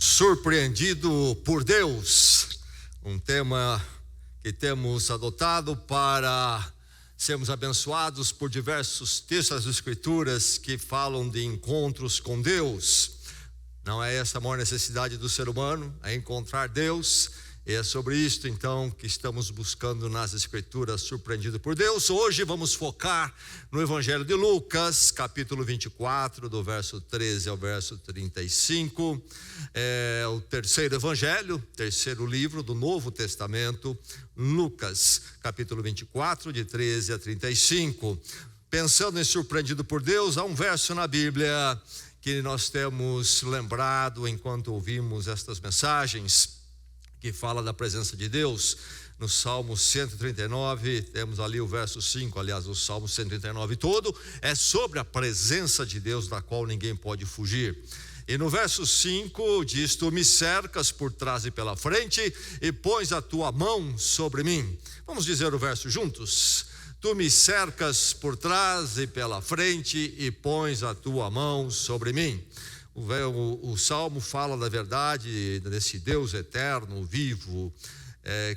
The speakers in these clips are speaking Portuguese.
Surpreendido por Deus, um tema que temos adotado para sermos abençoados por diversos textos das Escrituras que falam de encontros com Deus. Não é essa a maior necessidade do ser humano, é encontrar Deus. E é sobre isto então que estamos buscando nas Escrituras, surpreendido por Deus. Hoje vamos focar no Evangelho de Lucas, capítulo 24, do verso 13 ao verso 35. É o terceiro evangelho, terceiro livro do Novo Testamento, Lucas, capítulo 24, de 13 a 35. Pensando em surpreendido por Deus, há um verso na Bíblia que nós temos lembrado enquanto ouvimos estas mensagens, que fala da presença de Deus. No Salmo 139, temos ali o verso 5, aliás, o Salmo 139 todo é sobre a presença de Deus, da qual ninguém pode fugir. E no verso 5 diz: tu me cercas por trás e pela frente e pões a tua mão sobre mim. Vamos dizer o verso juntos? Tu me cercas por trás e pela frente e pões a tua mão sobre mim. O Salmo fala da verdade desse Deus eterno, vivo,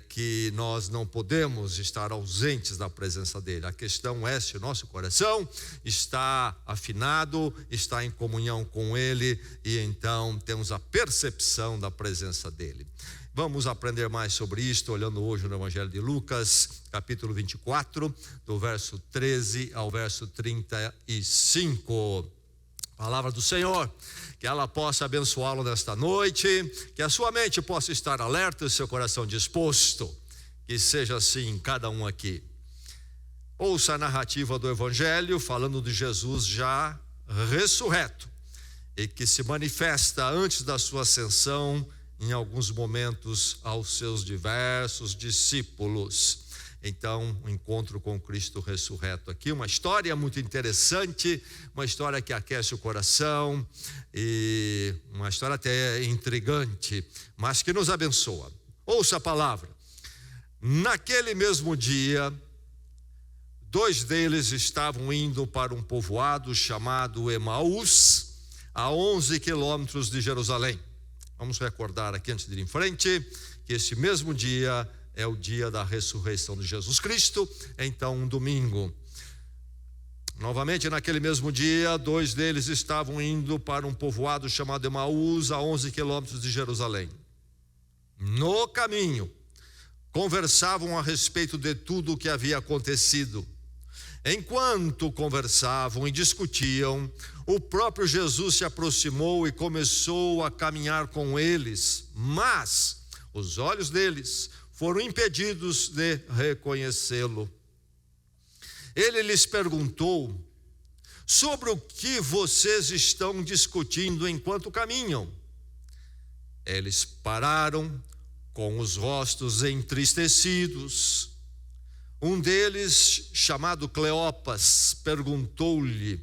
que nós não podemos estar ausentes da presença dele. A questão é se o nosso coração está afinado, está em comunhão com ele, e então temos a percepção da presença dele. Vamos aprender mais sobre isto olhando hoje no Evangelho de Lucas, capítulo 24, do verso 13 ao verso 35. Palavra do Senhor, que ela possa abençoá-lo nesta noite, que a sua mente possa estar alerta e o seu coração disposto, que seja assim em cada um aqui. Ouça a narrativa do Evangelho falando de Jesus já ressurreto e que se manifesta antes da sua ascensão em alguns momentos aos seus diversos discípulos. Então, um encontro com Cristo ressurreto aqui, uma história muito interessante, uma história que aquece o coração e uma história até intrigante, mas que nos abençoa. Ouça a palavra. Naquele mesmo dia, dois deles estavam indo para um povoado chamado Emaús, a 11 quilômetros de Jerusalém. Vamos recordar aqui antes de ir em frente, que esse mesmo dia é o dia da ressurreição de Jesus Cristo, então um domingo. Novamente, naquele mesmo dia, dois deles estavam indo para um povoado chamado Emaús, a 11 quilômetros de Jerusalém. No caminho, conversavam a respeito de tudo o que havia acontecido. Enquanto conversavam e discutiam, o próprio Jesus se aproximou e começou a caminhar com eles, mas os olhos deles foram impedidos de reconhecê-lo. Ele lhes perguntou: sobre o que vocês estão discutindo enquanto caminham? Eles pararam com os rostos entristecidos. Um deles, chamado Cleopas, perguntou-lhe: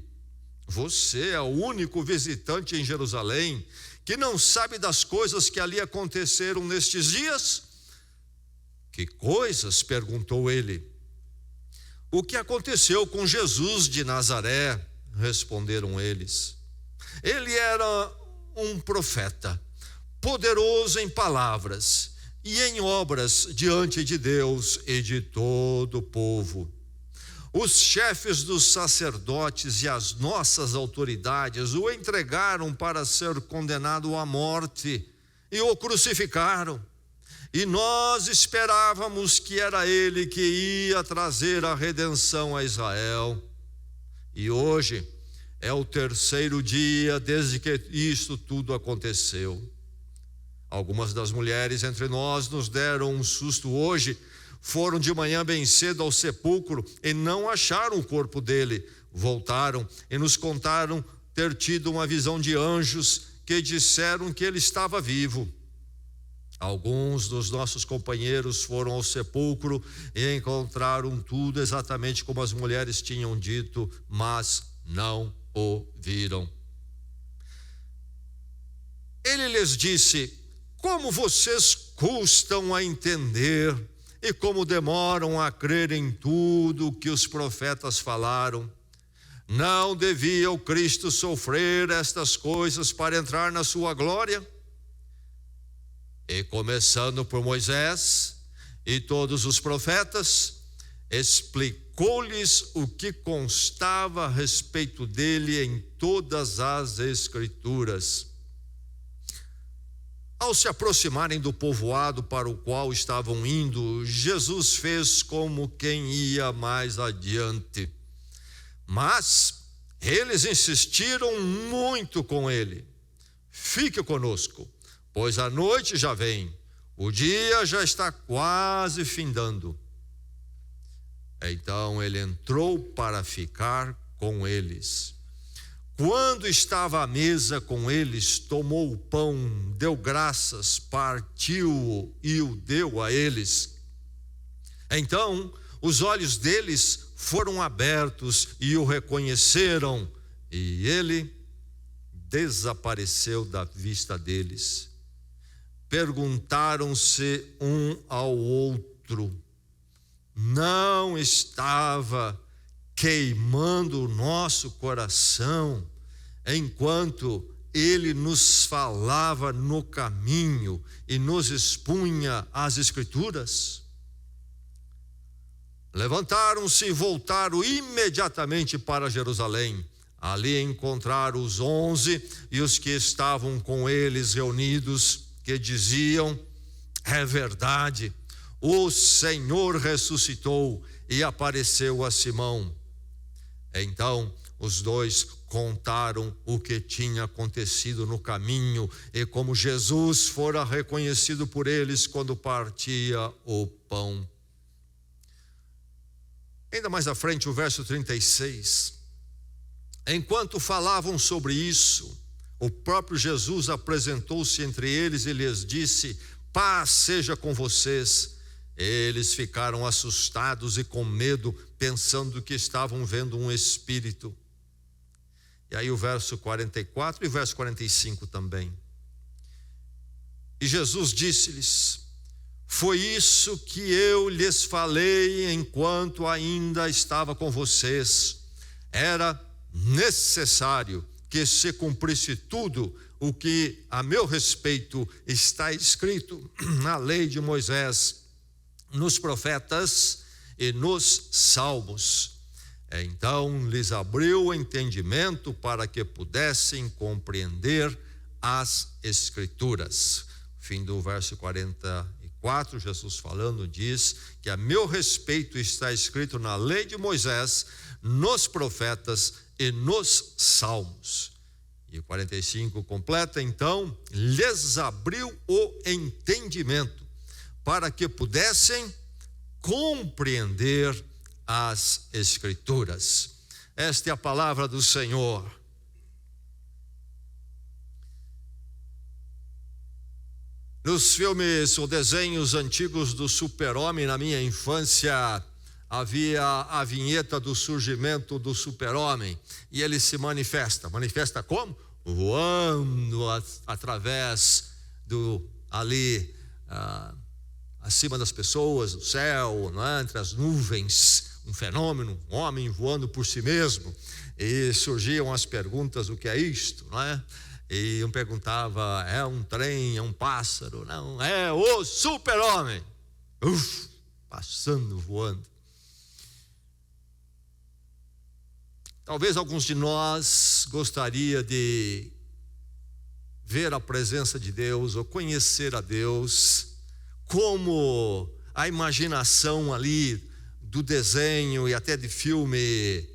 você é o único visitante em Jerusalém que não sabe das coisas que ali aconteceram nestes dias? Que coisas? Perguntou ele. O que aconteceu com Jesus de Nazaré? Responderam eles. Ele era um profeta, poderoso em palavras e em obras diante de Deus e de todo o povo. Os chefes dos sacerdotes e as nossas autoridades o entregaram para ser condenado à morte e o crucificaram. E nós esperávamos que era ele que ia trazer a redenção a Israel. E hoje é o terceiro dia desde que isto tudo aconteceu. Algumas das mulheres entre nós nos deram um susto hoje. Foram de manhã bem cedo ao sepulcro e não acharam o corpo dele. Voltaram e nos contaram ter tido uma visão de anjos que disseram que ele estava vivo. Alguns dos nossos companheiros foram ao sepulcro e encontraram tudo exatamente como as mulheres tinham dito, mas não o viram. Ele lhes disse: como vocês custam a entender e como demoram a crer em tudo o que os profetas falaram. Não devia o Cristo sofrer estas coisas para entrar na sua glória? E começando por Moisés e todos os profetas, explicou-lhes o que constava a respeito dele em todas as Escrituras. Ao se aproximarem do povoado para o qual estavam indo, Jesus fez como quem ia mais adiante. Mas eles insistiram muito com ele: fique conosco, pois a noite já vem, o dia já está quase findando. Então ele entrou para ficar com eles. Quando estava à mesa com eles, tomou o pão, deu graças, partiu-o e o deu a eles. Então os olhos deles foram abertos e o reconheceram, e ele desapareceu da vista deles. Perguntaram-se um ao outro: não estava queimando o nosso coração enquanto ele nos falava no caminho e nos expunha as Escrituras? Levantaram-se e voltaram imediatamente para Jerusalém. Ali encontraram os 11 e os que estavam com eles reunidos, que diziam: é verdade, o Senhor ressuscitou e apareceu a Simão. Então os dois contaram o que tinha acontecido no caminho e como Jesus fora reconhecido por eles quando partia o pão. Ainda mais à frente, o verso 36. Enquanto falavam sobre isso, o próprio Jesus apresentou-se entre eles e lhes disse: paz seja com vocês. Eles ficaram assustados e com medo, pensando que estavam vendo um espírito. E aí o verso 44 e o verso 45 também. E Jesus disse-lhes: foi isso que eu lhes falei enquanto ainda estava com vocês. Era necessário que se cumprisse tudo o que a meu respeito está escrito na lei de Moisés, nos profetas e nos salmos. Então lhes abriu o entendimento para que pudessem compreender as Escrituras. Fim do verso 44, Jesus falando diz que a meu respeito está escrito na lei de Moisés, nos profetas e nos salmos. E o 45 completa: então lhes abriu o entendimento para que pudessem compreender as Escrituras. Esta é a palavra do Senhor. Nos filmes ou desenhos antigos do Super-Homem, na minha infância, havia a vinheta do surgimento do Super-Homem, e ele se manifesta como? Voando através ali acima das pessoas, no céu, não é? Entre as nuvens, um fenômeno, um homem voando por si mesmo. E surgiam as perguntas: o que é isto, não é? E um perguntava: é um trem, é um pássaro? Não, é o Super-Homem, passando, voando. Talvez alguns de nós gostaria de ver a presença de Deus ou conhecer a Deus como a imaginação ali do desenho e até de filme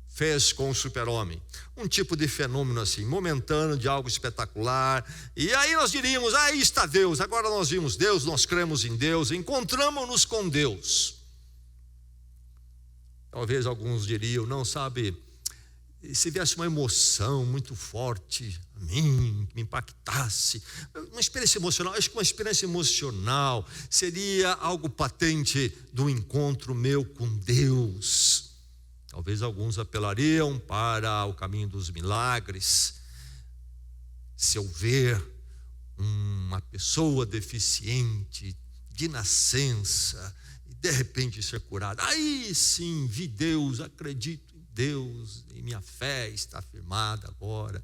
fez com o Super-Homem. Um tipo de fenômeno assim, momentâneo, de algo espetacular. E aí nós diríamos: aí está Deus. Agora nós vimos Deus, nós cremos em Deus, encontramos-nos com Deus. Talvez alguns diriam: não, sabe, se viesse uma emoção muito forte a mim, que me impactasse, uma experiência emocional, acho que uma experiência emocional seria algo patente do encontro meu com Deus. Talvez alguns apelariam para o caminho dos milagres. Se eu ver uma pessoa deficiente de nascença e de repente ser curada, aí sim vi Deus, acredito em Deus, e minha fé está firmada agora.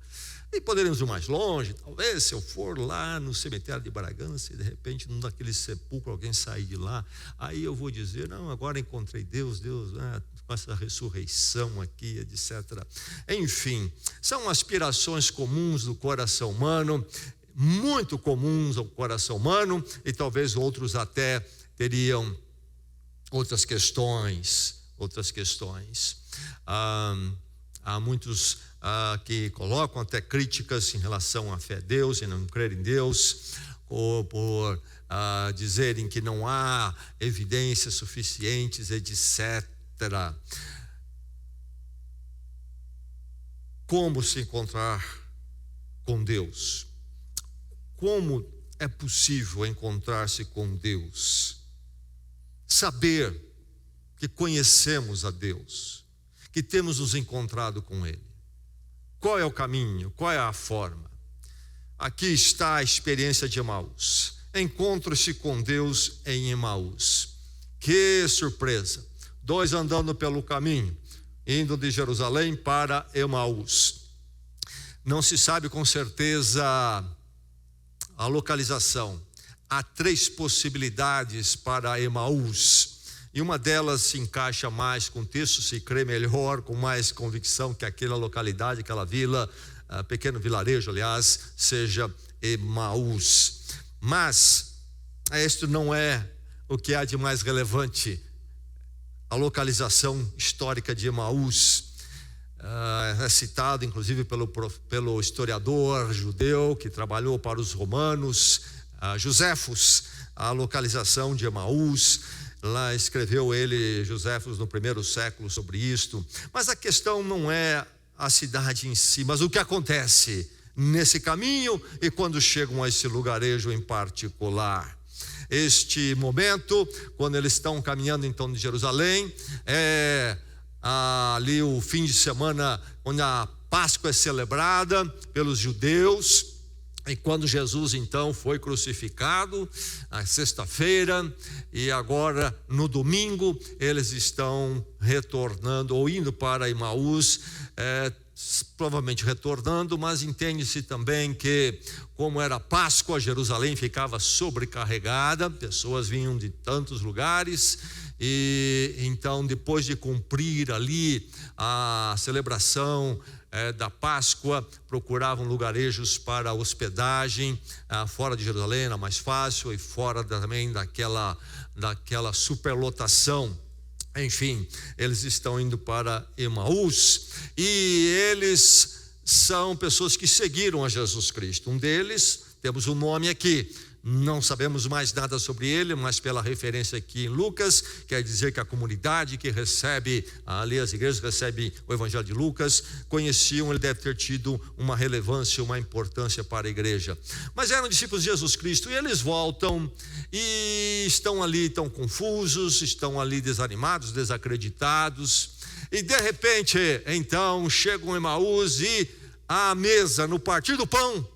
E poderíamos ir mais longe, talvez, se eu for lá no cemitério de Bragança e de repente, num daqueles sepulcros, alguém sair de lá, aí eu vou dizer, não, agora encontrei Deus, com essa ressurreição aqui, etc. Enfim, são aspirações comuns do coração humano, muito comuns ao coração humano, e talvez outros até teriam outras questões. Há muitos que colocam até críticas em relação à fé em Deus e não crer em Deus, ou por dizerem que não há evidências suficientes, etc. Como se encontrar com Deus? Como é possível encontrar-se com Deus? Saber que conhecemos a Deus, que temos nos encontrado com Ele. Qual é o caminho? Qual é a forma? Aqui está a experiência de Emaús. Encontre-se com Deus em Emaús. Que surpresa! 2 andando pelo caminho, indo de Jerusalém para Emaús. Não se sabe com certeza a localização. Há 3 possibilidades para Emaús. E uma delas se encaixa mais com o texto, se crê melhor, com mais convicção que aquela localidade, aquela vila, pequeno vilarejo, aliás, seja Emaús. Mas este não é o que há de mais relevante. A localização histórica de Emaús é citado inclusive pelo historiador judeu que trabalhou para os romanos, Joséfos, a localização de Emaús. Lá escreveu ele, Joséfos, no 1º século sobre isto. Mas a questão não é a cidade em si, mas o que acontece nesse caminho e quando chegam a esse lugarejo em particular. Este momento, quando eles estão caminhando então de Jerusalém, é ali o fim de semana onde a Páscoa é celebrada pelos judeus. E quando Jesus então foi crucificado, na sexta-feira, e agora no domingo, eles estão retornando ou indo para Emaús, provavelmente retornando, mas entende-se também que, como era Páscoa, Jerusalém ficava sobrecarregada, pessoas vinham de tantos lugares, e então depois de cumprir ali a celebração da Páscoa, procuravam lugarejos para hospedagem, fora de Jerusalém era mais fácil, e fora também daquela superlotação. Enfim, eles estão indo para Emaús, e eles são pessoas que seguiram a Jesus Cristo. Um deles, temos o nome aqui, não sabemos mais nada sobre ele, mas pela referência aqui em Lucas, quer dizer que a comunidade que recebe, ali as igrejas que recebem o Evangelho de Lucas, conheciam, ele deve ter tido uma relevância, uma importância para a igreja. Mas eram discípulos de Jesus Cristo, e eles voltam e estão ali tão confusos, estão ali desanimados, desacreditados, e de repente, então, chegam a Emaús e à mesa, no partir do pão,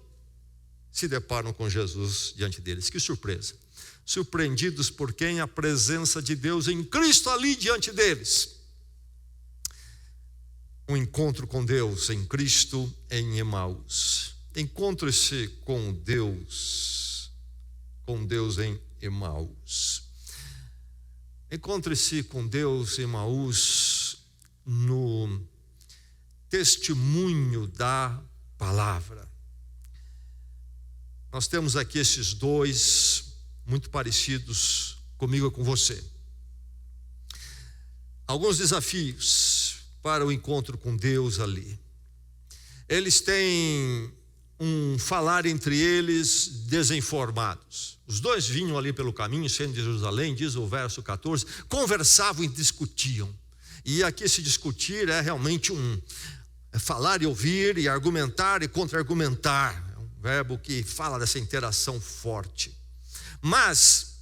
se deparam com Jesus diante deles. Que surpresa! Surpreendidos por quem? A presença de Deus em Cristo ali diante deles. Um encontro com Deus em Cristo em Emaús. Encontre-se com Deus em Emaús. Encontre-se com Deus em Emaús no testemunho da palavra. Nós temos aqui esses 2 muito parecidos comigo e com você. Alguns desafios para o encontro com Deus ali. Eles têm um falar entre eles desinformados. Os 2 vinham ali pelo caminho, saindo de Jerusalém, diz o verso 14, conversavam e discutiam. E aqui se discutir é realmente falar e ouvir, e argumentar e contra-argumentar. Verbo que fala dessa interação forte. Mas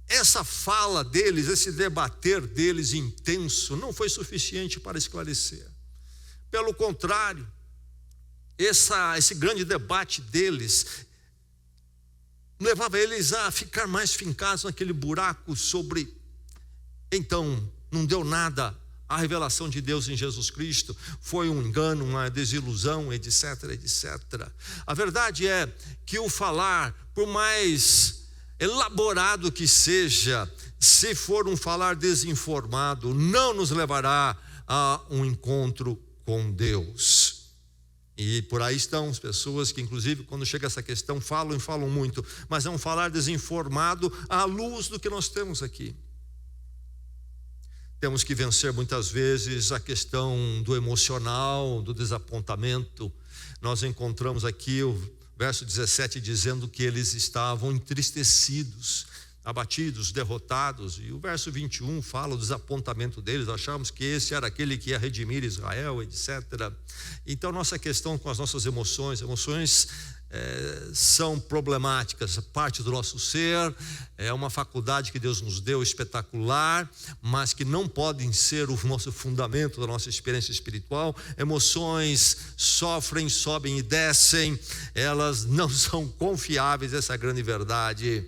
essa fala deles, esse debater deles intenso, não foi suficiente para esclarecer. Pelo contrário, esse grande debate deles levava eles a ficar mais fincados naquele buraco sobre, então, não deu nada A revelação de Deus em Jesus Cristo foi um engano, uma desilusão, etc, etc. A verdade é que o falar, por mais elaborado que seja, se for um falar desinformado, não nos levará a um encontro com Deus. E por aí estão as pessoas que, inclusive, quando chega essa questão, falam e falam muito, mas é um falar desinformado à luz do que nós temos aqui. Temos que vencer muitas vezes a questão do emocional, do desapontamento. Nós encontramos aqui o verso 17 dizendo que eles estavam entristecidos, abatidos, derrotados. E o verso 21 fala do desapontamento deles. Achamos que esse era aquele que ia redimir Israel, etc. Então, nossa questão com as nossas emoções são problemáticas, parte do nosso ser, é uma faculdade que Deus nos deu espetacular, mas que não podem ser o nosso fundamento da nossa experiência espiritual. Emoções sofrem, sobem e descem, elas não são confiáveis, essa é a grande verdade.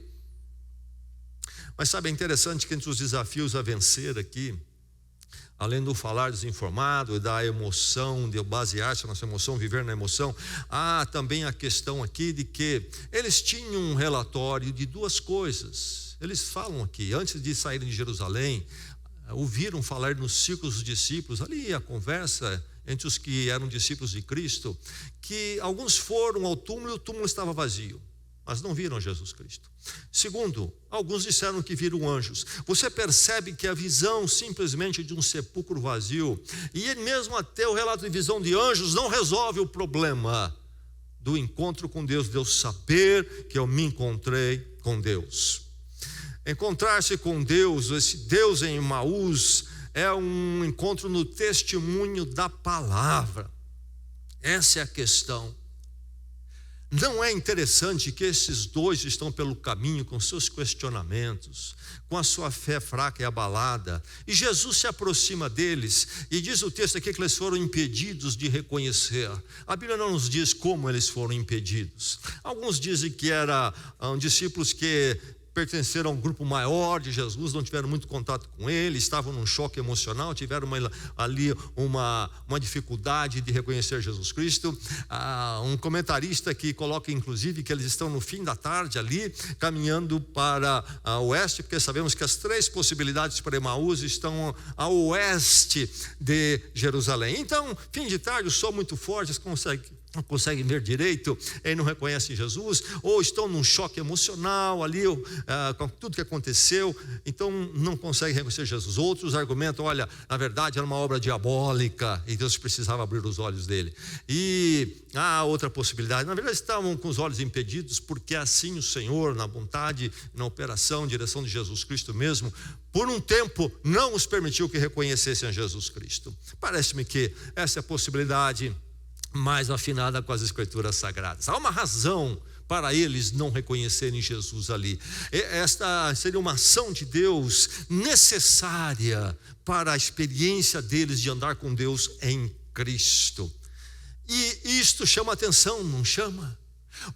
Mas sabe, é interessante que entre os desafios a vencer aqui, além do falar desinformado e da emoção, de basear-se na nossa emoção, viver na emoção, há também a questão aqui de que eles tinham um relatório de duas coisas. Eles falam aqui, antes de saírem de Jerusalém, ouviram falar nos círculos dos discípulos, ali a conversa entre os que eram discípulos de Cristo, que alguns foram ao túmulo e o túmulo estava vazio, mas não viram Jesus Cristo. Segundo, alguns disseram que viram anjos. Você percebe que a visão simplesmente de um sepulcro vazio, e mesmo até o relato de visão de anjos, não resolve o problema do encontro com Deus, de eu saber que eu me encontrei com Deus. Encontrar-se com Deus, esse Deus em Emaús, é um encontro no testemunho da palavra. Essa é a questão. Não é interessante que esses dois estão pelo caminho com seus questionamentos, com a sua fé fraca e abalada, e Jesus se aproxima deles, e diz o texto aqui que eles foram impedidos de reconhecer. A Bíblia não nos diz como eles foram impedidos. Alguns dizem que eram discípulos que pertenceram a um grupo maior de Jesus, não tiveram muito contato com ele, estavam num choque emocional, tiveram ali uma dificuldade de reconhecer Jesus Cristo. Um comentarista que coloca inclusive que eles estão no fim da tarde ali, caminhando para o oeste, porque sabemos que as três possibilidades para Emaús estão a oeste de Jerusalém. Então, fim de tarde, o sol muito forte, não conseguem ver direito, e não reconhecem Jesus, ou estão num choque emocional ali, com tudo que aconteceu, então não conseguem reconhecer Jesus. Outros argumentam, olha, na verdade era uma obra diabólica, e Deus precisava abrir os olhos dele. E há outra possibilidade, na verdade estavam com os olhos impedidos, porque assim o Senhor, na vontade, na operação, direção de Jesus Cristo mesmo, por um tempo não os permitiu que reconhecessem a Jesus Cristo. Parece-me que essa é a possibilidade mais afinada com as Escrituras Sagradas. Há uma razão para eles não reconhecerem Jesus ali. Esta seria uma ação de Deus necessária para a experiência deles de andar com Deus em Cristo. E isto chama atenção, não chama?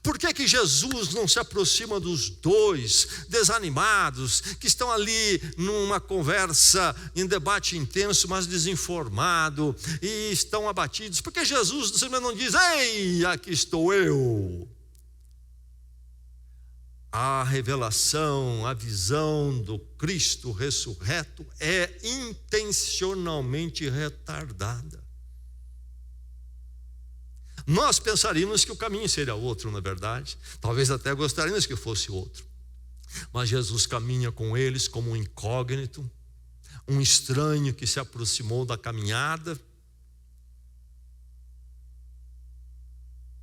Por que Jesus não se aproxima dos dois desanimados, que estão ali numa conversa, em debate intenso, mas desinformado, e estão abatidos? Porque Jesus simplesmente não diz, ei, aqui estou eu. A revelação, a visão do Cristo ressurreto é intencionalmente retardada. Nós pensaríamos que o caminho seria outro, na verdade. Talvez até gostaríamos que fosse outro. Mas Jesus caminha com eles como um incógnito, um estranho que se aproximou da caminhada.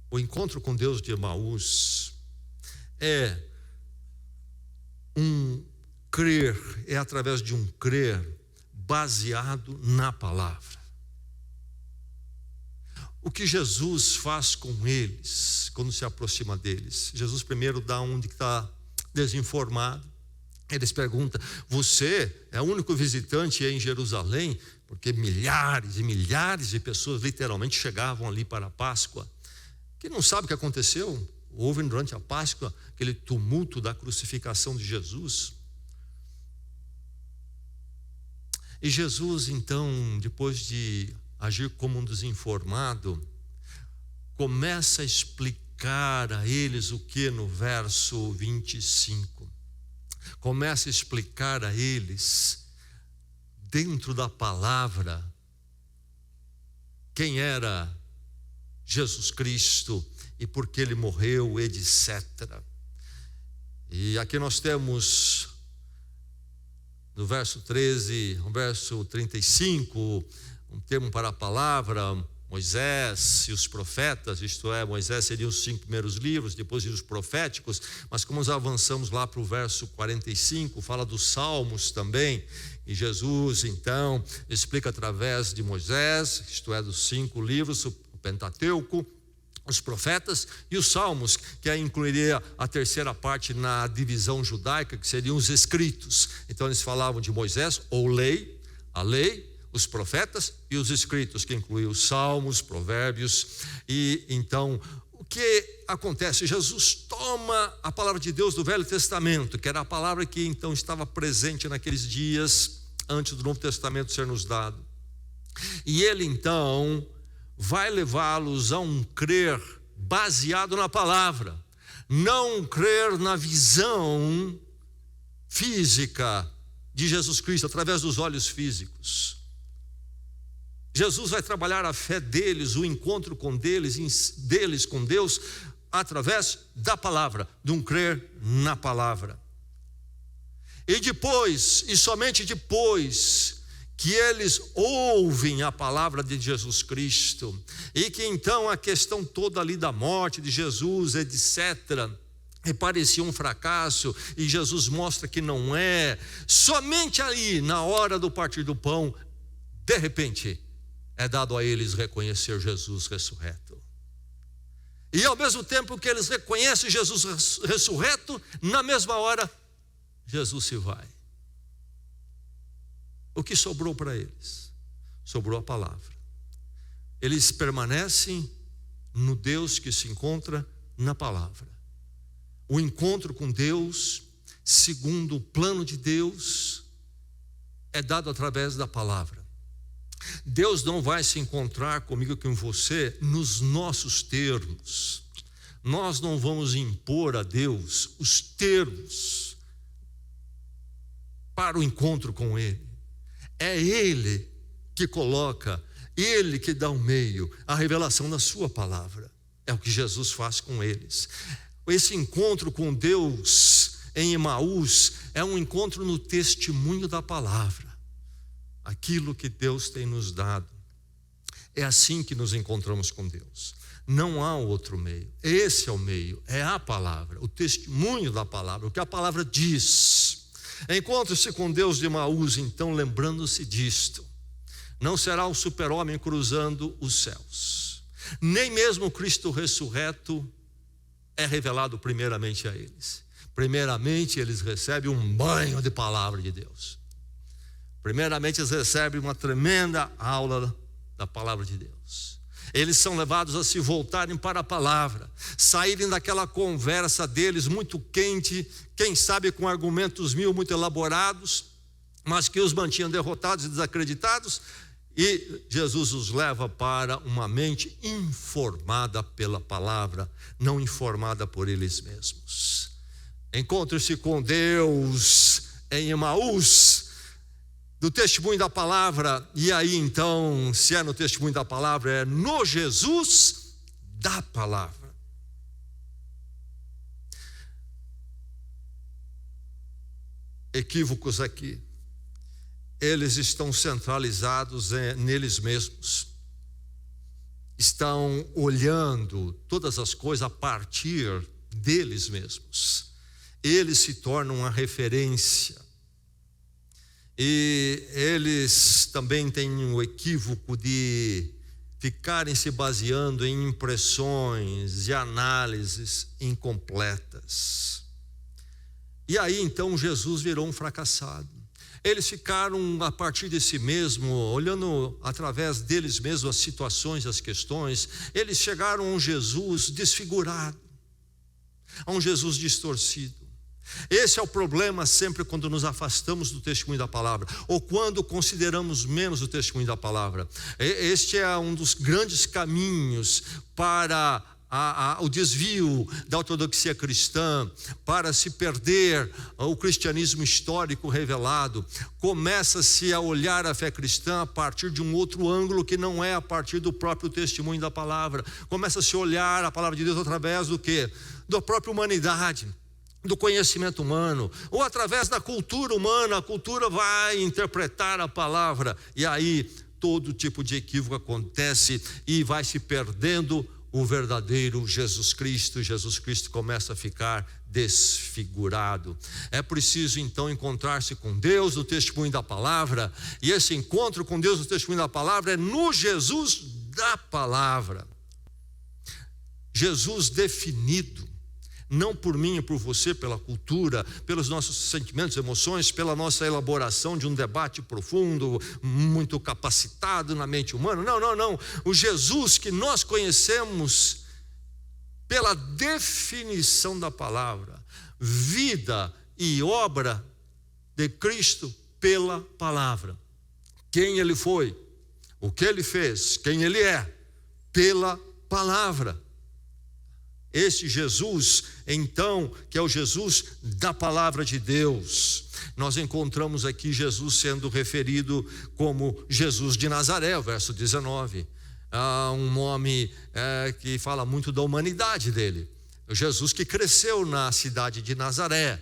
O encontro com Deus de Emaús é um crer, é através de um crer baseado na palavra. O que Jesus faz com eles, quando se aproxima deles? Jesus primeiro dá um que está desinformado. Eles perguntam, você é o único visitante em Jerusalém? Porque milhares e milhares de pessoas literalmente chegavam ali para a Páscoa. Quem não sabe o que aconteceu? Houve durante a Páscoa aquele tumulto da crucificação de Jesus. E Jesus, então, depois de agir como um desinformado, começa a explicar a eles o que no verso 25. Começa a explicar a eles, dentro da palavra, quem era Jesus Cristo e por que ele morreu, etc. E aqui nós temos, no verso 13, no verso 35, um termo para a palavra, Moisés e os profetas, isto é, Moisés seria os 5 primeiros livros, depois os proféticos, mas como nós avançamos lá para o verso 45, fala dos salmos também, e Jesus então explica através de Moisés, isto é, dos 5 livros, o Pentateuco, os profetas e os salmos, que aí incluiria a terceira parte na divisão judaica, que seriam os escritos. Então eles falavam de Moisés, ou lei, a lei, os profetas e os escritos, que incluíam os salmos, provérbios. E então, o que acontece? Jesus toma a palavra de Deus do Velho Testamento, que era a palavra que então estava presente naqueles dias, antes do Novo Testamento ser nos dado. E ele então vai levá-los a um crer baseado na palavra, não crer na visão física de Jesus Cristo, através dos olhos físicos. Jesus vai trabalhar a fé deles, o encontro com deles com Deus, através da palavra, de um crer na palavra. E depois, e somente depois, que eles ouvem a palavra de Jesus Cristo, e que então a questão toda ali da morte de Jesus, etc., e parecia um fracasso, e Jesus mostra que não é, somente aí, na hora do partir do pão, de repente, é dado a eles reconhecer Jesus ressurreto. E ao mesmo tempo que eles reconhecem Jesus ressurreto, na mesma hora, Jesus se vai. O que sobrou para eles? Sobrou a palavra. Eles permanecem no Deus que se encontra na palavra. O encontro com Deus, segundo o plano de Deus, é dado através da palavra. Deus não vai se encontrar comigo e com você nos nossos termos. Nós não vamos impor a Deus os termos para o encontro com Ele. É Ele que coloca, Ele que dá o meio, a revelação da sua palavra. É o que Jesus faz com eles. Esse encontro com Deus em Emaús é um encontro no testemunho da palavra. Aquilo que Deus tem nos dado. É assim que nos encontramos com Deus. Não há outro meio. Esse é o meio, é a palavra, o testemunho da palavra, o que a palavra diz. Encontre-se com Deus de Emaús, então, lembrando-se disto. Não será o super-homem cruzando os céus. Nem mesmo o Cristo ressurreto é revelado primeiramente a eles. Primeiramente, eles recebem um banho de palavra de Deus. Primeiramente, eles recebem uma tremenda aula da palavra de Deus. Eles são levados a se voltarem para a palavra, saírem daquela conversa deles muito quente, quem sabe com argumentos muito elaborados, mas que os mantinham derrotados e desacreditados, e Jesus os leva para uma mente informada pela palavra, não informada por eles mesmos. Encontre-se com Deus em Emaús, do testemunho da palavra, e aí então, se é no testemunho da palavra, é no Jesus da palavra. Equívocos aqui. Eles estão centralizados neles mesmos. Estão olhando todas as coisas a partir deles mesmos. Eles se tornam a referência. E eles também têm o equívoco de ficarem se baseando em impressões e análises incompletas. E aí então Jesus virou um fracassado. Eles ficaram a partir de si mesmo, olhando através deles mesmos as situações, as questões. Eles chegaram a um Jesus desfigurado, a um Jesus distorcido. Esse é o problema sempre quando nos afastamos do testemunho da palavra, ou quando consideramos menos o testemunho da palavra. Este é um dos grandes caminhos para o desvio da ortodoxia cristã, para se perder o cristianismo histórico revelado. Começa-se a olhar a fé cristã a partir de um outro ângulo que não é a partir do próprio testemunho da palavra. Começa-se a olhar a palavra de Deus através do quê? Da própria humanidade, do conhecimento humano, ou através da cultura humana. A cultura vai interpretar a palavra, e aí todo tipo de equívoco acontece e vai se perdendo o verdadeiro Jesus Cristo. Jesus Cristo começa a ficar desfigurado. É preciso então encontrar-se com Deus no testemunho da palavra, e esse encontro com Deus no testemunho da palavra é no Jesus da palavra. Jesus definido, não por mim e por você, pela cultura, pelos nossos sentimentos, emoções, pela nossa elaboração de um debate profundo, muito capacitado na mente humana. Não. O Jesus que nós conhecemos pela definição da palavra, vida e obra de Cristo pela palavra. Quem ele foi, o que ele fez, quem ele é, pela palavra. Esse Jesus, então, que é o Jesus da palavra de Deus. Nós encontramos aqui Jesus sendo referido como Jesus de Nazaré, o verso 19. Um nome que fala muito da humanidade dele. O Jesus que cresceu na cidade de Nazaré.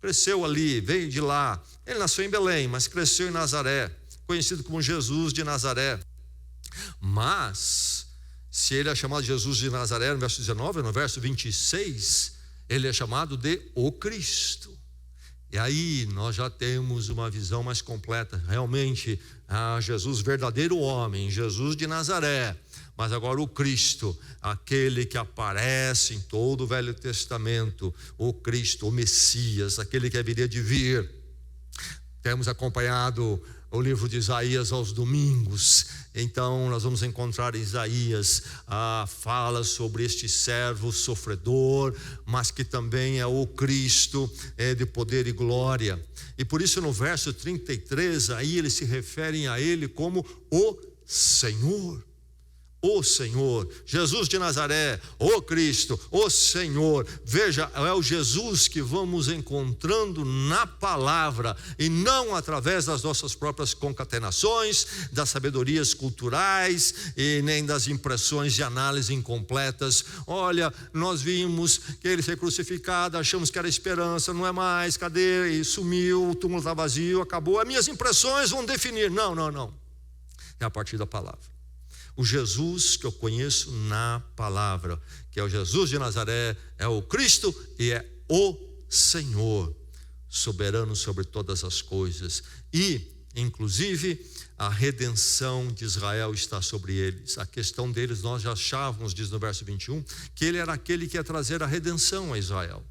Cresceu ali, veio de lá. Ele nasceu em Belém, mas cresceu em Nazaré, conhecido como Jesus de Nazaré. Mas se ele é chamado de Jesus de Nazaré no verso 19, no verso 26, ele é chamado de o Cristo. E aí nós já temos uma visão mais completa. Realmente, Jesus verdadeiro homem, Jesus de Nazaré. Mas agora o Cristo, aquele que aparece em todo o Velho Testamento, o Cristo, o Messias, aquele que haveria de vir. Temos acompanhado o livro de Isaías aos domingos. Então nós vamos encontrar em Isaías fala sobre este servo sofredor, mas que também é o Cristo de poder e glória. E por isso no verso 33 aí eles se referem a ele como o Senhor. O Senhor, Jesus de Nazaré, o Cristo, o Senhor. Veja, é o Jesus que vamos encontrando na palavra, e não através das nossas próprias concatenações, das sabedorias culturais e nem das impressões de análise incompletas. Olha, nós vimos que ele foi crucificado, achamos que era esperança, não é mais, cadê? E sumiu, o túmulo está vazio, acabou. As minhas impressões vão definir. Não. É a partir da palavra. O Jesus que eu conheço na palavra, que é o Jesus de Nazaré, é o Cristo e é o Senhor, soberano sobre todas as coisas. E, inclusive, a redenção de Israel está sobre eles. A questão deles nós já achávamos, diz no verso 21, que ele era aquele que ia trazer a redenção a Israel.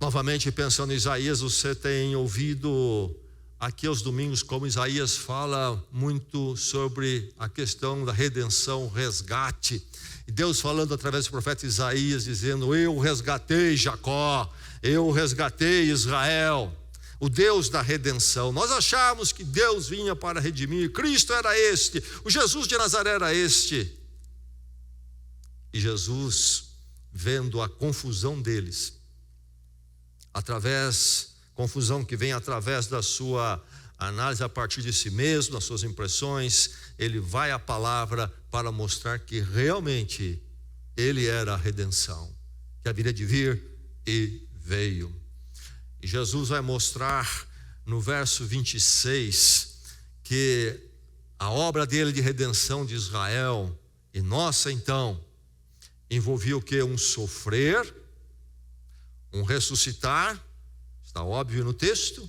Novamente, pensando em Isaías, você tem ouvido aqui aos domingos como Isaías fala muito sobre a questão da redenção, resgate. E Deus falando através do profeta Isaías, dizendo: eu resgatei Jacó, eu resgatei Israel. O Deus da redenção. Nós achávamos que Deus vinha para redimir. Cristo era este, o Jesus de Nazaré era este. E Jesus, vendo a confusão deles, confusão que vem através da sua análise a partir de si mesmo, das suas impressões, ele vai à palavra para mostrar que realmente ele era a redenção, que haveria de vir e veio. E Jesus vai mostrar no verso 26 que a obra dele de redenção de Israel e nossa então envolvia o que? Um sofrer, um ressuscitar. Está óbvio no texto.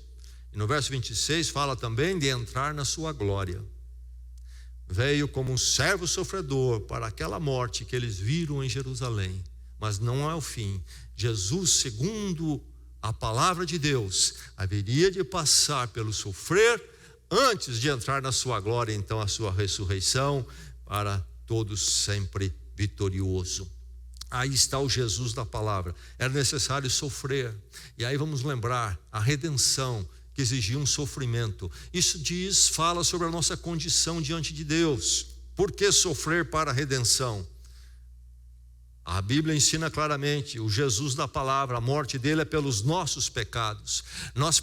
E no verso 26 fala também de entrar na sua glória. Veio como um servo sofredor para aquela morte que eles viram em Jerusalém. Mas não é o fim. Jesus, segundo a palavra de Deus, haveria de passar pelo sofrer antes de entrar na sua glória, então a sua ressurreição para todos sempre vitorioso. Aí está o Jesus da palavra. Era necessário sofrer. E aí vamos lembrar, a redenção que exigia um sofrimento. Isso fala sobre a nossa condição diante de Deus. Por que sofrer para a redenção? A Bíblia ensina claramente, o Jesus da palavra, a morte dele é pelos nossos pecados. Nós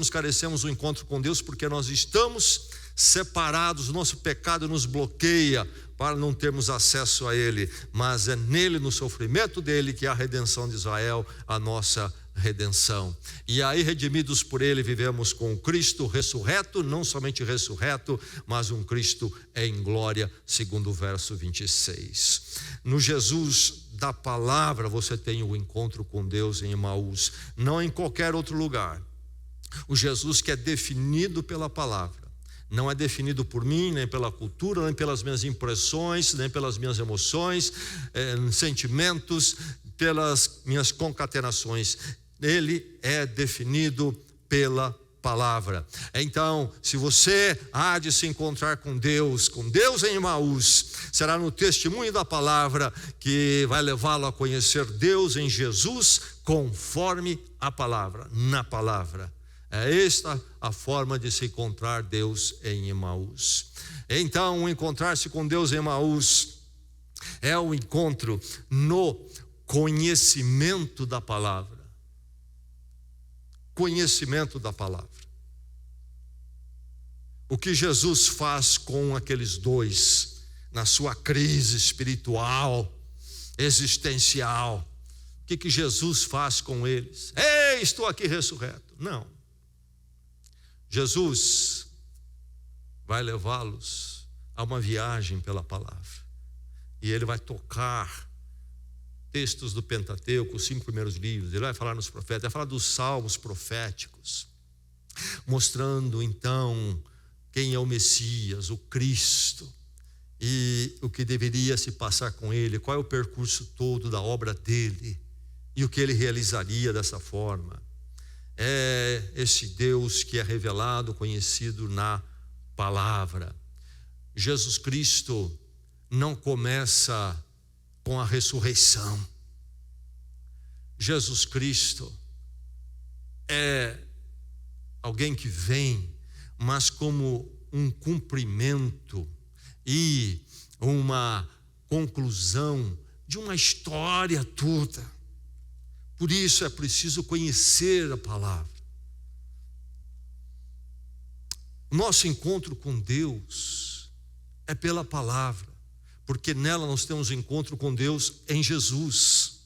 carecemos do encontro com Deus porque nós estamos separados, o nosso pecado nos bloqueia para não termos acesso a ele, mas é nele, no sofrimento dele, que há a redenção de Israel, a nossa redenção. E aí, redimidos por ele, vivemos com o Cristo ressurreto, não somente ressurreto, mas um Cristo em glória, segundo o verso 26. No Jesus da palavra você tem o encontro com Deus em Emaús, não em qualquer outro lugar. O Jesus que é definido pela palavra, não é definido por mim, nem pela cultura, nem pelas minhas impressões, nem pelas minhas emoções, sentimentos, pelas minhas concatenações. Ele é definido pela palavra. Então, se você há de se encontrar com Deus em Emaús, será no testemunho da palavra que vai levá-lo a conhecer Deus em Jesus conforme a palavra, na palavra. É esta a forma de se encontrar Deus em Emaús. Então, encontrar-se com Deus em Emaús é o encontro no conhecimento da palavra. Conhecimento da palavra. O que Jesus faz com aqueles dois na sua crise espiritual, existencial? O que Jesus faz com eles? Ei, estou aqui ressurreto. Não. Jesus vai levá-los a uma viagem pela palavra. E ele vai tocar textos do Pentateuco, os 5 primeiros livros. Ele vai falar nos profetas, vai falar dos salmos proféticos, mostrando então quem é o Messias, o Cristo, e o que deveria se passar com ele, qual é o percurso todo da obra dele, e o que ele realizaria dessa forma. É esse Deus que é revelado, conhecido na palavra. Jesus Cristo não começa com a ressurreição. Jesus Cristo é alguém que vem, mas como um cumprimento e uma conclusão de uma história toda. Por isso é preciso conhecer a palavra. Nosso encontro com Deus é pela palavra, porque nela nós temos encontro com Deus em Jesus.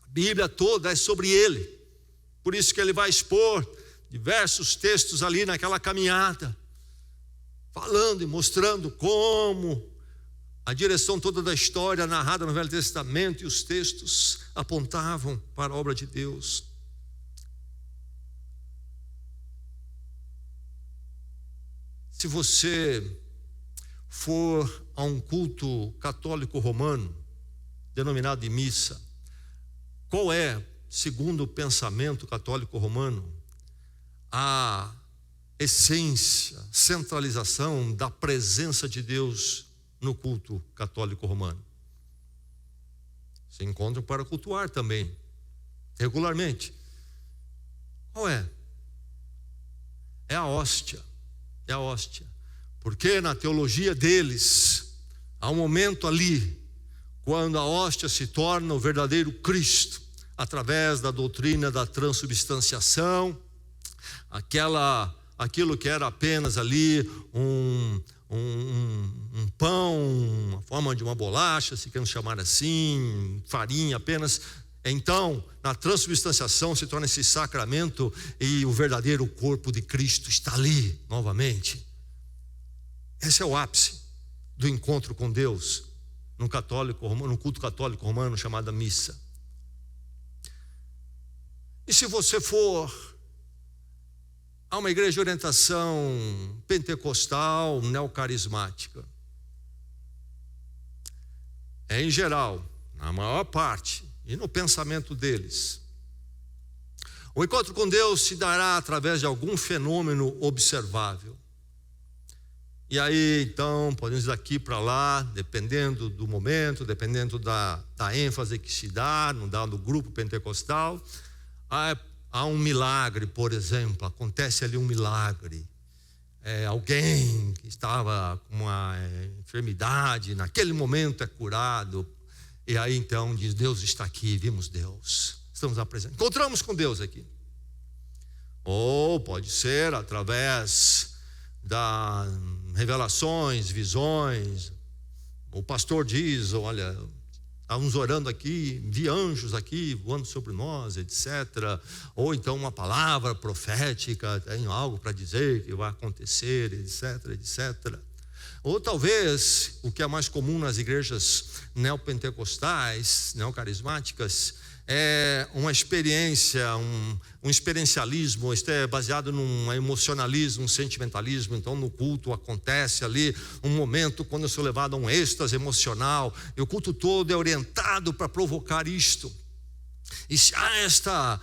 A Bíblia toda é sobre ele. Por isso que ele vai expor diversos textos ali naquela caminhada, falando e mostrando como a direção toda da história narrada no Velho Testamento e os textos apontavam para a obra de Deus. Se você for a um culto católico romano, denominado de missa, qual é, segundo o pensamento católico romano, a essência, centralização da presença de Deus no culto católico romano? Se encontram para cultuar também, regularmente. Qual é? É a hóstia. É a hóstia. Porque na teologia deles, há um momento ali, quando a hóstia se torna o verdadeiro Cristo, através da doutrina da transubstanciação, aquilo que era apenas ali um pão, uma forma de uma bolacha, se queremos chamar assim, farinha apenas. Então, na transubstanciação se torna esse sacramento e o verdadeiro corpo de Cristo está ali novamente. Esse é o ápice do encontro com Deus no culto católico romano chamado missa. E se você for a uma igreja de orientação pentecostal, neocarismática, em geral, na maior parte, e no pensamento deles, o encontro com Deus se dará através de algum fenômeno observável. E aí, então, podemos ir daqui para lá, dependendo do momento, dependendo da ênfase que se dá no grupo pentecostal. Há um milagre, por exemplo, acontece ali um milagre. Alguém que estava com uma enfermidade, naquele momento é curado. E aí, então, diz: Deus está aqui, vimos Deus, estamos apresentando, encontramos com Deus aqui. Ou pode ser através das revelações, visões. O pastor diz: olha, estávamos orando aqui, vi anjos aqui voando sobre nós, etc. Ou então uma palavra profética, tem algo para dizer que vai acontecer, etc, etc. Ou talvez, o que é mais comum nas igrejas neopentecostais, neocarismáticas, é uma experiência, um experiencialismo, isto é baseado num emocionalismo, um sentimentalismo. Então no culto acontece ali um momento quando eu sou levado a um êxtase emocional, e o culto todo é orientado para provocar isto. E se há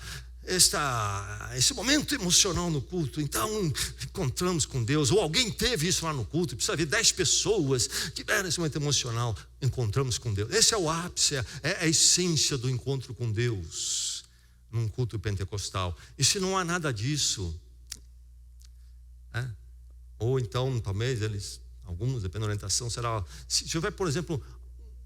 esse momento emocional no culto, então encontramos com Deus. Ou alguém teve isso lá no culto, precisa ver 10 pessoas tiveram esse momento emocional, encontramos com Deus. Esse é o ápice, é a essência do encontro com Deus num culto pentecostal. E se não há nada disso, ou então talvez alguns, dependendo da orientação, será, se houver, por exemplo,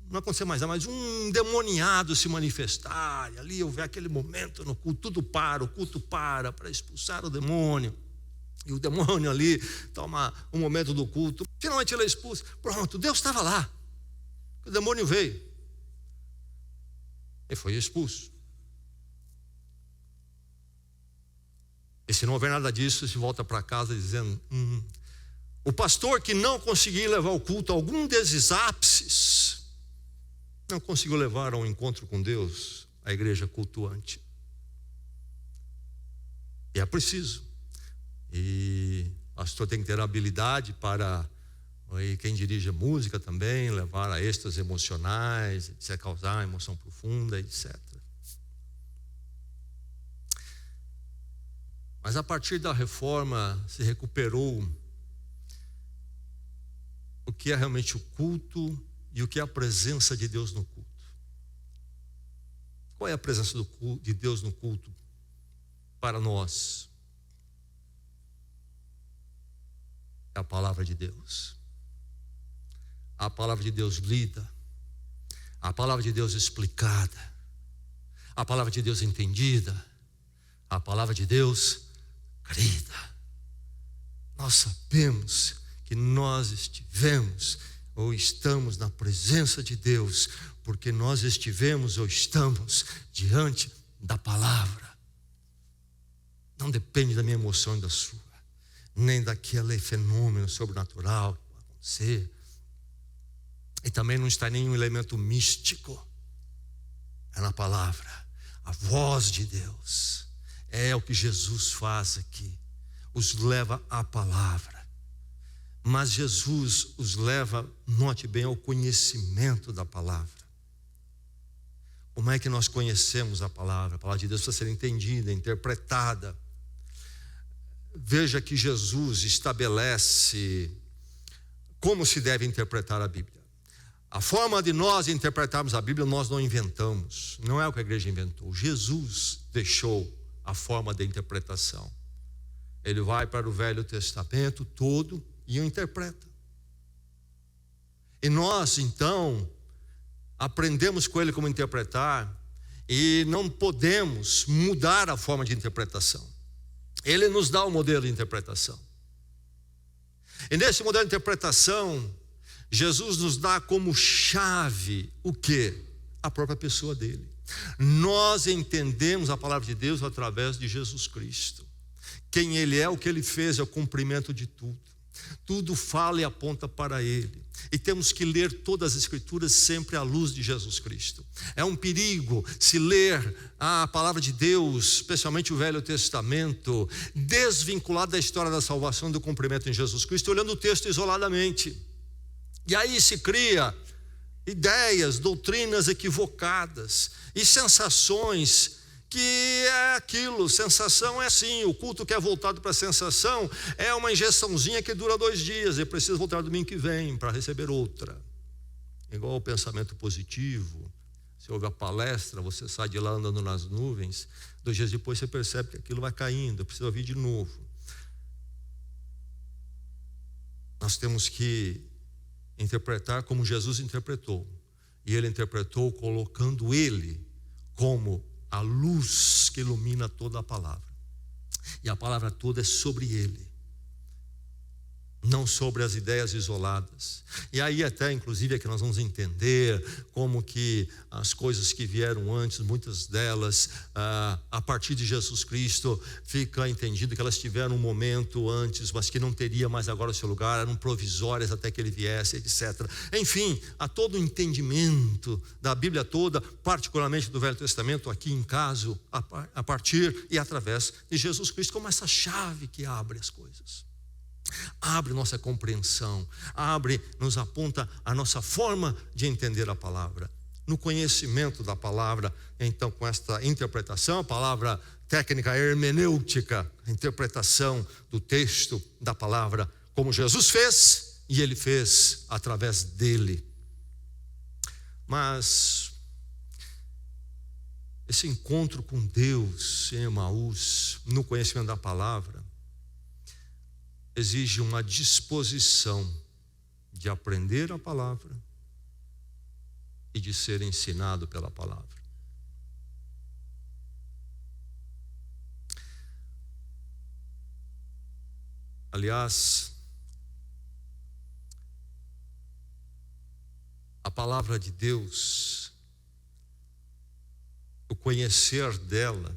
não acontecer mais nada, mas um demoniado se manifestar, e ali houver aquele momento no culto, tudo para, o culto para expulsar o demônio, e o demônio ali toma um momento do culto, finalmente ele é expulso, pronto, Deus estava lá, o demônio veio e foi expulso. E se não houver nada disso, se volta para casa dizendo: o pastor que não conseguiu levar o culto a algum desses ápices, não conseguiu levar a um encontro com Deus, a igreja cultuante. E é preciso. E o pastor tem que ter habilidade para, quem dirige a música também, levar a êxtases emocionais, etc., causar emoção profunda, etc. Mas a partir da reforma se recuperou o que é realmente o culto e o que é a presença de Deus no culto. Qual é a presença de Deus no culto para nós? É a palavra de Deus. A palavra de Deus lida, a palavra de Deus explicada, a palavra de Deus entendida, a palavra de Deus crida. Nós sabemos que nós estivemos ou estamos na presença de Deus, porque nós estivemos ou estamos diante da palavra. Não depende da minha emoção e da sua, nem daquele fenômeno sobrenatural que vai acontecer, e também não está nenhum elemento místico. É na palavra, a voz de Deus. É o que Jesus faz aqui, os leva à palavra. Mas Jesus os leva, note bem, ao conhecimento da palavra. Como é que nós conhecemos a palavra? A palavra de Deus precisa ser entendida, interpretada. Veja que Jesus estabelece como se deve interpretar a Bíblia. A forma de nós interpretarmos a Bíblia nós não inventamos, não é o que a igreja inventou. Jesus deixou a forma de interpretação. Ele vai para o Velho Testamento todo e o interpreta. E nós então aprendemos com ele como interpretar, e não podemos mudar a forma de interpretação. Ele nos dá o modelo de interpretação. E nesse modelo de interpretação, Jesus nos dá como chave o quê? A própria pessoa dele. Nós entendemos a palavra de Deus através de Jesus Cristo. Quem ele é, o que ele fez, é o cumprimento de tudo. Tudo fala e aponta para ele. E temos que ler todas as escrituras sempre à luz de Jesus Cristo. É um perigo se ler a palavra de Deus, especialmente o Velho Testamento, desvinculado da história da salvação e do cumprimento em Jesus Cristo, olhando o texto isoladamente. E aí se cria ideias, doutrinas equivocadas e sensações que é aquilo, sensação é assim, o culto que é voltado para a sensação é uma injeçãozinha que dura 2 dias, e precisa voltar domingo que vem para receber outra. Igual o pensamento positivo, você ouve a palestra, você sai de lá andando nas nuvens, 2 dias depois você percebe que aquilo vai caindo, precisa ouvir de novo. Nós temos que interpretar como Jesus interpretou, e ele interpretou colocando ele como a luz que ilumina toda a palavra, e a palavra toda é sobre ele, não sobre as ideias isoladas. E aí até inclusive é que nós vamos entender como que as coisas que vieram antes, muitas delas a partir de Jesus Cristo, fica entendido que elas tiveram um momento antes, mas que não teria mais agora o seu lugar, eram provisórias até que ele viesse, etc. Enfim, há todo o entendimento da Bíblia toda, particularmente do Velho Testamento, aqui em caso, a partir e através de Jesus Cristo, como essa chave que abre as coisas. Abre nossa compreensão, nos aponta a nossa forma de entender a palavra. No conhecimento da palavra, então, com esta interpretação, a palavra técnica hermenêutica, a interpretação do texto da palavra, como Jesus fez, e ele fez através dele. Mas esse encontro com Deus em Emaús, no conhecimento da palavra, exige uma disposição de aprender a palavra e de ser ensinado pela palavra. Aliás, a palavra de Deus, o conhecer dela,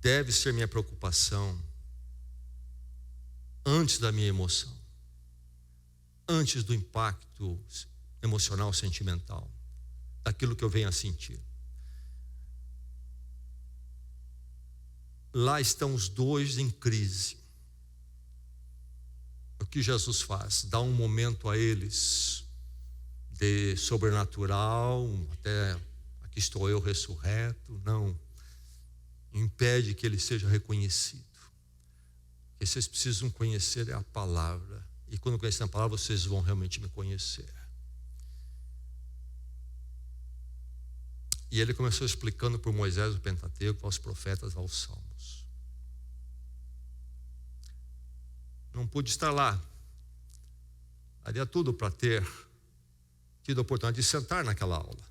deve ser minha preocupação antes da minha emoção, antes do impacto emocional, sentimental, daquilo que eu venho a sentir. Lá estão os dois em crise. O que Jesus faz? Dá um momento a eles de sobrenatural, até aqui estou eu ressurreto. Não, impede que ele seja reconhecido. O que vocês precisam conhecer é a palavra, e quando conhecerem a palavra vocês vão realmente me conhecer. E ele começou explicando por Moisés o Pentateuco, aos profetas, aos salmos. Não pude estar lá, daria tudo para ter tido a oportunidade de sentar naquela aula,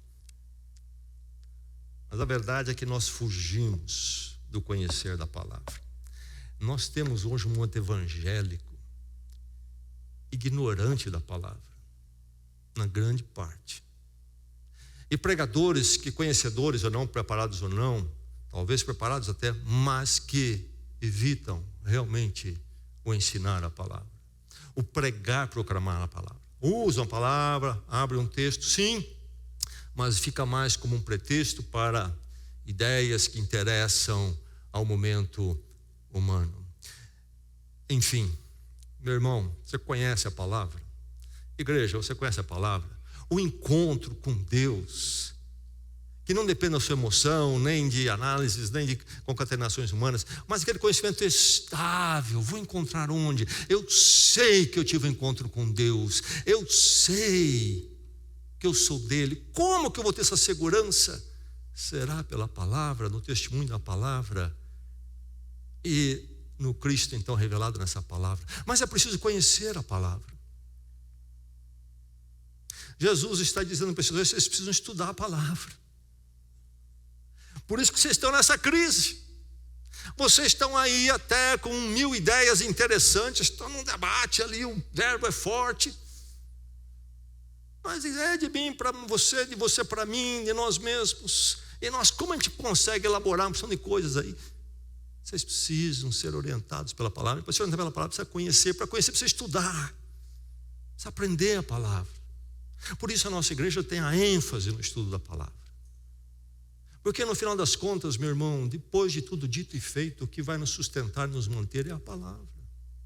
mas a verdade é que nós fugimos do conhecer da palavra. Nós temos hoje um mundo evangélico ignorante da palavra, na grande parte. E pregadores que, conhecedores ou não, preparados ou não, talvez preparados até, mas que evitam realmente o ensinar a palavra, o pregar, proclamar a palavra. Usam a palavra, abrem um texto, sim, mas fica mais como um pretexto para ideias que interessam ao momento humano. Enfim, meu irmão, você conhece a palavra? Igreja, você conhece a palavra? O encontro com Deus, que não depende da sua emoção, nem de análises, nem de concatenações humanas, mas aquele conhecimento estável. Vou encontrar onde? Eu sei que eu tive um encontro com Deus, eu sei que eu sou dele. Como que eu vou ter essa segurança? Será pela palavra, no testemunho da palavra e no Cristo então revelado nessa palavra. Mas é preciso conhecer a palavra. Jesus está dizendo para vocês precisam estudar a palavra. Por isso que vocês estão nessa crise. Vocês estão aí até com 1000 ideias interessantes, estão num debate ali, o verbo é forte. Mas é de mim para você, de você para mim, de nós mesmos. E nós, como a gente consegue elaborar uma porção de coisas aí? Vocês precisam ser orientados pela palavra. Para ser orientado pela palavra, precisa conhecer. Para conhecer, precisa estudar. Precisa aprender a palavra. Por isso a nossa igreja tem a ênfase no estudo da palavra. Porque no final das contas, meu irmão, depois de tudo dito e feito, o que vai nos sustentar, nos manter é a palavra.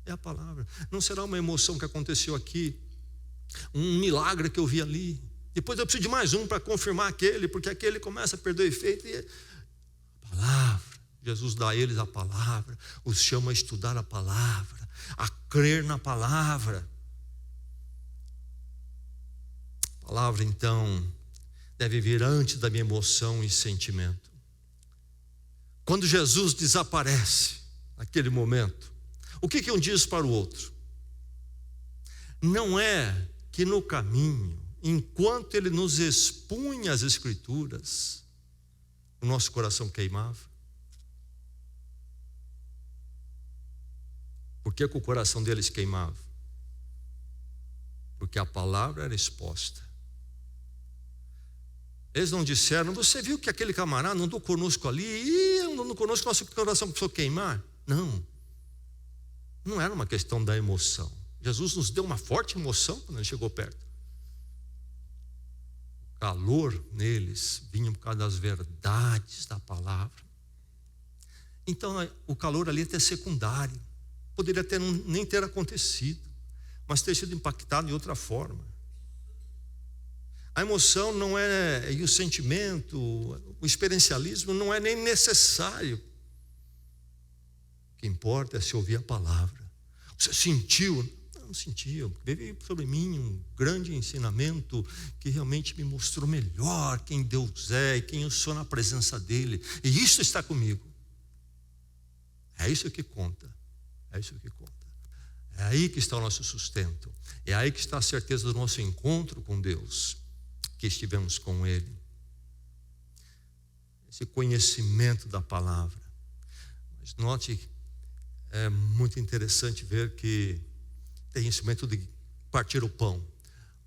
É a palavra. Não será uma emoção que aconteceu aqui, um milagre que eu vi ali. Depois eu preciso de mais um para confirmar aquele, porque aquele começa a perder efeito. palavra. Jesus dá a eles a palavra, os chama a estudar a palavra, a crer na palavra. A palavra, então, deve vir antes da minha emoção e sentimento. Quando Jesus desaparece, naquele momento, o que um diz para o outro? Não é que no caminho, enquanto ele nos expunha as Escrituras, o nosso coração queimava? Por que o coração deles queimava? Porque a palavra era exposta. Eles não disseram: você viu que aquele camarada não andou conosco ali, e andando conosco, nosso coração começou a queimar? Não era uma questão da emoção. Jesus nos deu uma forte emoção quando ele chegou perto. O calor neles vinha por causa das verdades da palavra. Então o calor ali até secundário. Poderia até nem ter acontecido, mas ter sido impactado de outra forma. A emoção não é, e o sentimento, o experiencialismo não é nem necessário. O que importa é se ouvir a palavra. Você sentiu? Não sentiu. Veio sobre mim um grande ensinamento que realmente me mostrou melhor quem Deus é e quem eu sou na presença dele. E isso está comigo. É isso que conta. É isso que conta. É aí que está o nosso sustento. É aí que está a certeza do nosso encontro com Deus, que estivemos com Ele. Esse conhecimento da palavra. Mas note, é muito interessante ver que tem esse método de partir o pão.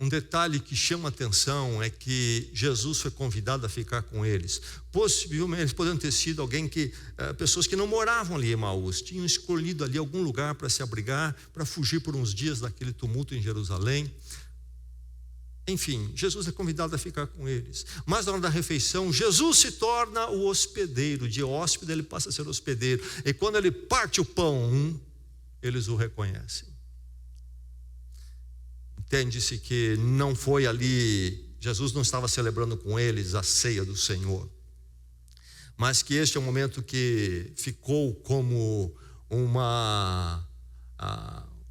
Um detalhe que chama a atenção é que Jesus foi convidado a ficar com eles. Possivelmente eles poderiam ter sido pessoas que não moravam ali em Emaús, tinham escolhido ali algum lugar para se abrigar, para fugir por uns dias daquele tumulto em Jerusalém. Enfim, Jesus é convidado a ficar com eles. Mas na hora da refeição, Jesus se torna o hospedeiro. De hóspede ele passa a ser hospedeiro. E quando ele parte o pão, eles o reconhecem. Entende-se que não foi ali, Jesus não estava celebrando com eles a ceia do Senhor, mas que este é um momento que ficou como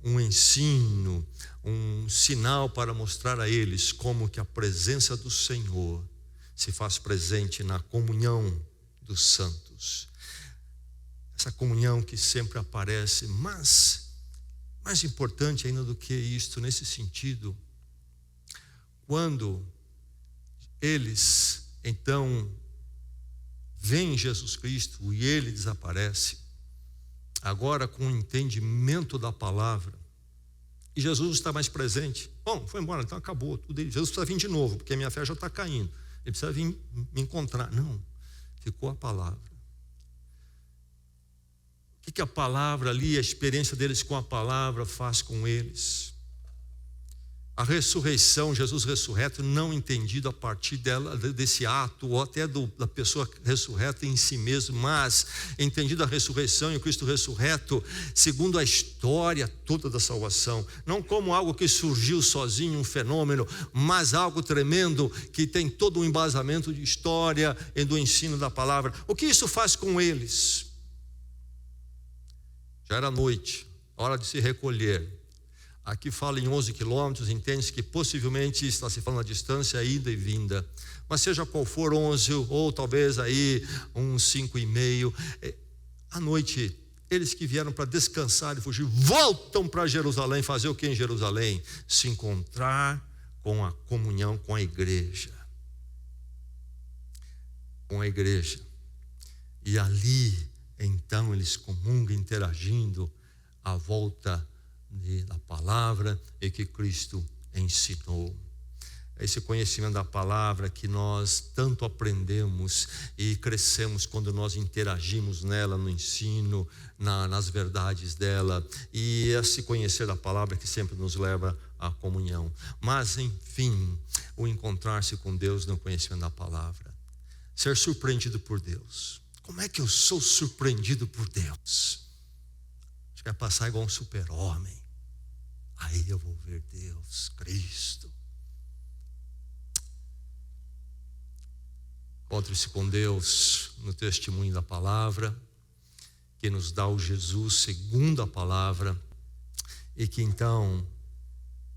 um ensino, um sinal para mostrar a eles como que a presença do Senhor se faz presente na comunhão dos santos. Essa comunhão que sempre aparece, mas mais importante ainda do que isto, nesse sentido, quando eles então veem Jesus Cristo e ele desaparece, agora com o entendimento da palavra, e Jesus está mais presente. Bom, foi embora, então acabou tudo. Jesus precisa vir de novo, porque a minha fé já está caindo. Ele precisa vir me encontrar. Não, ficou a palavra. O que a palavra ali, a experiência deles com a palavra faz com eles? A ressurreição, Jesus ressurreto, não entendido a partir desse ato, ou até da pessoa ressurreta em si mesmo, mas entendido a ressurreição e o Cristo ressurreto, segundo a história toda da salvação, não como algo que surgiu sozinho, um fenômeno, mas algo tremendo, que tem todo um embasamento de história e do ensino da palavra. O que isso faz com eles? Já era noite, hora de se recolher. Aqui fala em 11 quilômetros, entende-se que possivelmente está se falando a distância, ida e vinda. Mas seja qual for, 11 ou talvez aí uns 5,5. À noite, eles que vieram para descansar e fugir, voltam para Jerusalém. Fazer o que em Jerusalém? Se encontrar com a comunhão com a igreja. Com a igreja. E ali, então, eles comungam, interagindo à volta da palavra e que Cristo ensinou. Esse conhecimento da palavra que nós tanto aprendemos e crescemos quando nós interagimos nela, no ensino, nas verdades dela, e esse conhecer da palavra que sempre nos leva à comunhão. Mas enfim, o encontrar-se com Deus no conhecimento da palavra, ser surpreendido por Deus. Como é que eu sou surpreendido por Deus? Acho que vai passar igual um super-homem. Aí eu vou ver Deus, Cristo. Encontre-se com Deus no testemunho da palavra, que nos dá o Jesus segundo a palavra, e que então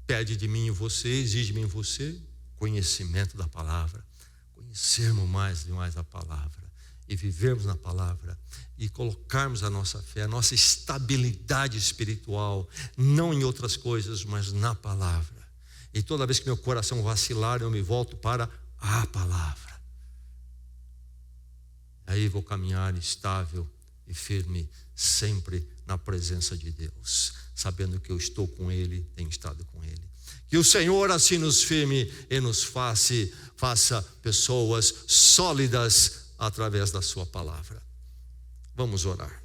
pede de mim e você, exige de mim e você, conhecimento da palavra, conhecermos mais e mais a palavra, e vivermos na palavra, e colocarmos a nossa fé, a nossa estabilidade espiritual, não em outras coisas, mas na palavra. E toda vez que meu coração vacilar, eu me volto para a palavra. Aí vou caminhar estável e firme, sempre na presença de Deus, sabendo que eu estou com Ele, tenho estado com Ele. Que o Senhor assim nos firme e nos faça pessoas sólidas através da sua palavra. Vamos orar.